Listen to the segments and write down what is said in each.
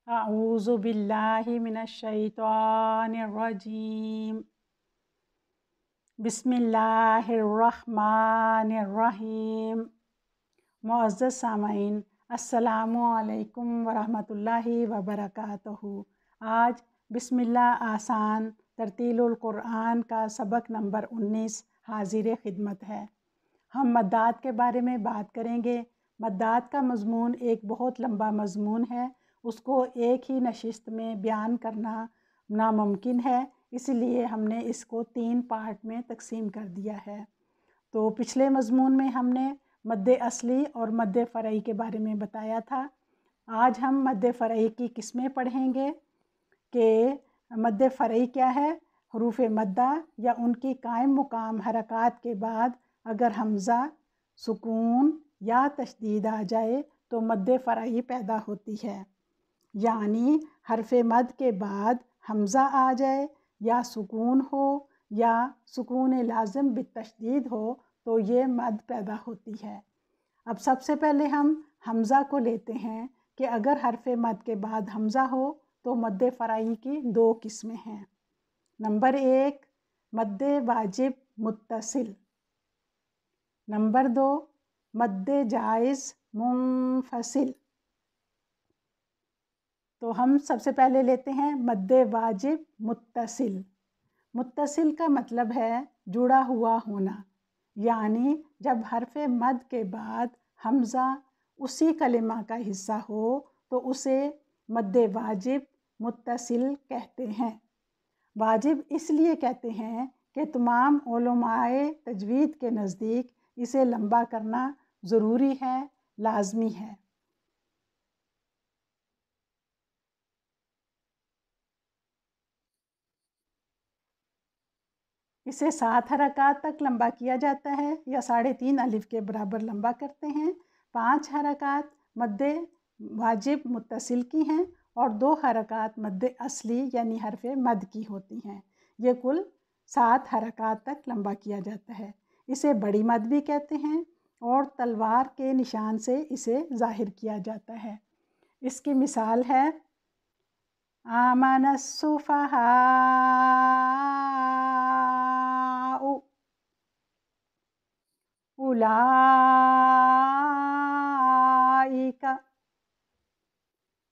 अऊज़ु बिल्लाहि मिनश्शैतानिर्रजीम। बिस्मिल्लाहिर्रहमानिर्रहीम। मुअज़्ज़ज़ सामाईन, अस्सलामु अलैकुम वरहमतुल्लाहि वबरकातुहू। आज बिस्मिल्लाह आसान तरतीलुल कुरान का सबक नंबर 19 हाजिर खिदमत है। हम मद्दात के बारे में बात करेंगे। मद्दात का मज़मून एक बहुत लंबा मज़मून है, उसको एक ही नशिस्त में बयान करना नामुमकिन है, इसलिए हमने इसको 3 पार्ट में तकसीम कर दिया है। तो पिछले मज़मून में हमने मद्दे असली और मद्दे फ़रई के बारे में बताया था। आज हम मद्दे फ़रई की किस्में पढ़ेंगे कि मद्दे फ़रई क्या है। हरूफ मद्दा या उनकी कायम मुकाम हरकात के बाद अगर हमज़ा, सुकून या तशदीद आ जाए तो मद्दे फ़रई पैदा होती है। यानी हरफ मद के बाद हमज़ा आ जाए या सुकून हो या सुकून लाज़िम बितशदीद हो तो ये मद पैदा होती है। अब सबसे पहले हम हमज़ा को लेते हैं कि अगर हरफ मद के बाद हमज़ा हो तो मद्दे फ़रई की 2 किस्में हैं। नंबर 1 मद्दे वाजिब मुत्तसिल, नंबर 2 मद्दे जायज़ मुनफसिल। तो हम सबसे पहले लेते हैं मद्दे वाजिब मुत्तसिल। मुत्तसिल का मतलब है जुड़ा हुआ होना, यानी जब हरफ मद के बाद हमज़ा उसी कलिमा का हिस्सा हो तो उसे मद्दे वाजिब मुत्तसिल कहते हैं। वाजिब इसलिए कहते हैं कि तमाम उलमाए तजवीद के नज़दीक इसे लंबा करना ज़रूरी है, लाजमी है। इसे 7 हरकत तक लंबा किया जाता है या 3.5 अलिफ के बराबर लंबा करते हैं। 5 हरकत मद्दे वाजिब मुत्तसिल की हैं और 2 हरकत मद्दे असली यानी हरफ मद की होती हैं। ये कुल 7 हरकत तक लंबा किया जाता है। इसे बड़ी मद भी कहते हैं और तलवार के निशान से इसे ज़ाहिर किया जाता है। इसकी मिसाल है आमनस्सुफ़हाउ उलाइका।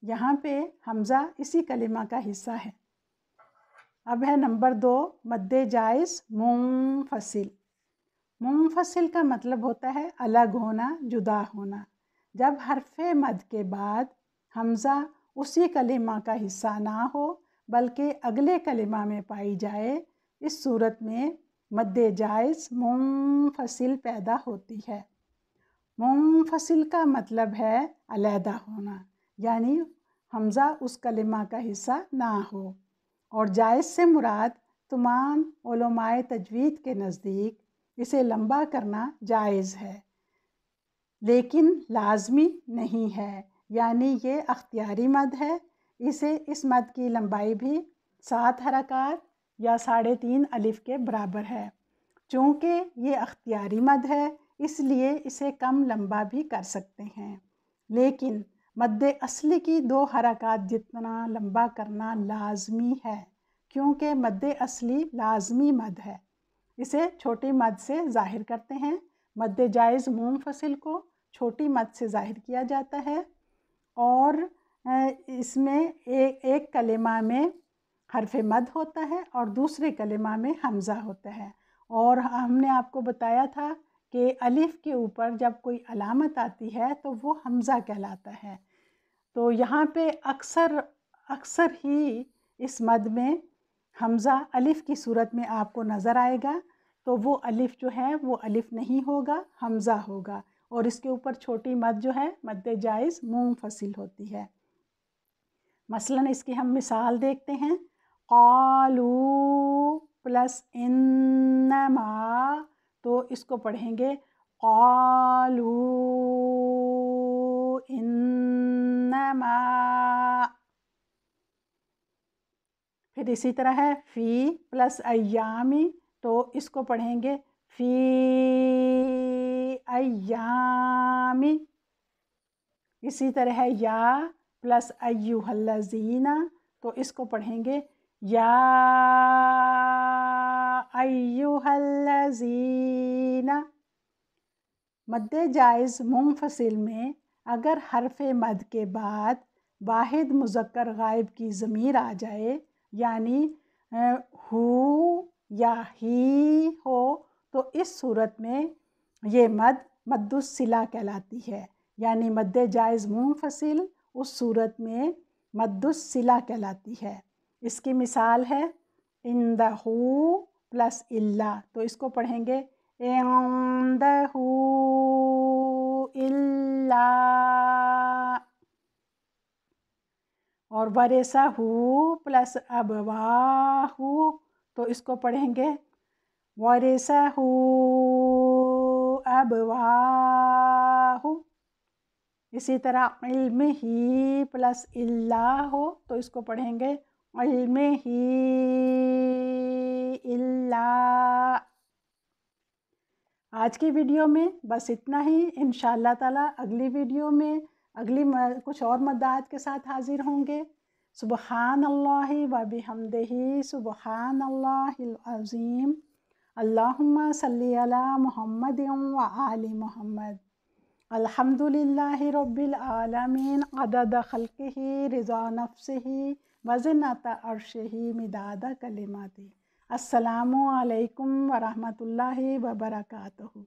यहाँ पे हमज़ा इसी कलिमा का हिस्सा है। अब है नंबर 2 मद्दे जायज़ मुनफसिल। मुनफसिल का मतलब होता है अलग होना, जुदा होना। जब हरफ मद के बाद हमज़ा उसी कलिमा का हिस्सा ना हो बल्कि अगले कलिमा में पाई जाए, इस सूरत में मद्दे जायज़ मुनफसिल पैदा होती है। मुनफसिल का मतलब है अलहदा होना, यानी हमज़ा उस कलिमा का हिस्सा ना हो। और जायज़ से मुराद तमाम उलमाए तजवीद के नज़दीक इसे लंबा करना जायज़ है, लेकिन लाजमी नहीं है, यानी ये अख्तियारी मद है। इस मद की लंबाई भी 7 हरकत या 3.5 अलिफ के बराबर है। चूँकि ये अख्तियारी मद है इसलिए इसे कम लंबा भी कर सकते हैं, लेकिन मद्दे असली की 2 हरकत जितना लंबा करना लाजमी है, क्योंकि मद्दे असली लाजमी मद है। इसे छोटी मद से ज़ाहिर करते हैं। मद्दे जायज़ मुनफसिल को छोटी मद से ज़ाहिर किया जाता है और इसमें एक कलिमा में हरफ मद होता है और दूसरे कलिमा में हमज़ा होता है। और हमने आपको बताया था कि अलिफ के ऊपर जब कोई अलामत आती है तो वो हमज़ा कहलाता है। तो यहाँ पे अक्सर ही इस मद में हमज़ा अलिफ की सूरत में आपको नज़र आएगा, तो वो अलिफ जो है वो अलिफ नहीं होगा, हमज़ा होगा। और इसके ऊपर छोटी मद जो है मद्दे जायज़ मुनफसिल होती है। मसलन इसकी हम मिसाल देखते हैं। क़ालू प्लस इन्नमा, तो इसको पढ़ेंगे क़ालू इन्नमा। फिर इसी तरह है फ़ी प्लस अय्यामी, तो इसको पढ़ेंगे फ़ी अय्यामी। इसी तरह है या پلس ایہلذین، تو اس کو پڑھیں گے یا ایہلذین۔ مد جائز منفصل میں اگر حرف مد کے بعد واحد مذکر غائب کی ضمیر آ جائے، یعنی ہو یا ہی ہو، تو اس صورت میں یہ مد الصلہ کہلاتی ہے، یعنی مد جائز منفصل اس صورت میں مد الصلہ کہلاتی ہے۔ اس کی مثال ہے عندہ پلس الا، تو اس کو پڑھیں گے عندہ الا، اور ورثہ پلس ابواہ، تو اس کو پڑھیں گے ورثہ ابواہ۔ اسی طرح علم ہی پلس اللہ ہو، تو اس کو پڑھیں گے علم ہی اللہ۔ آج کی ویڈیو میں بس اتنا ہی، انشاءاللہ تعالی اگلی ویڈیو میں کچھ اور مدات کے ساتھ حاضر ہوں گے۔ سبحان اللہ و بحمدہ، سبحان اللہ العظیم، اللہم صلی علی محمد و آل محمد، الحمد للہ رب العالمین، عدد خلقہ، رضا نفسہ، وزنۃ عرشہ، مداد کلماتہ۔ السلام علیکم ورحمۃ اللہ وبرکاتہ۔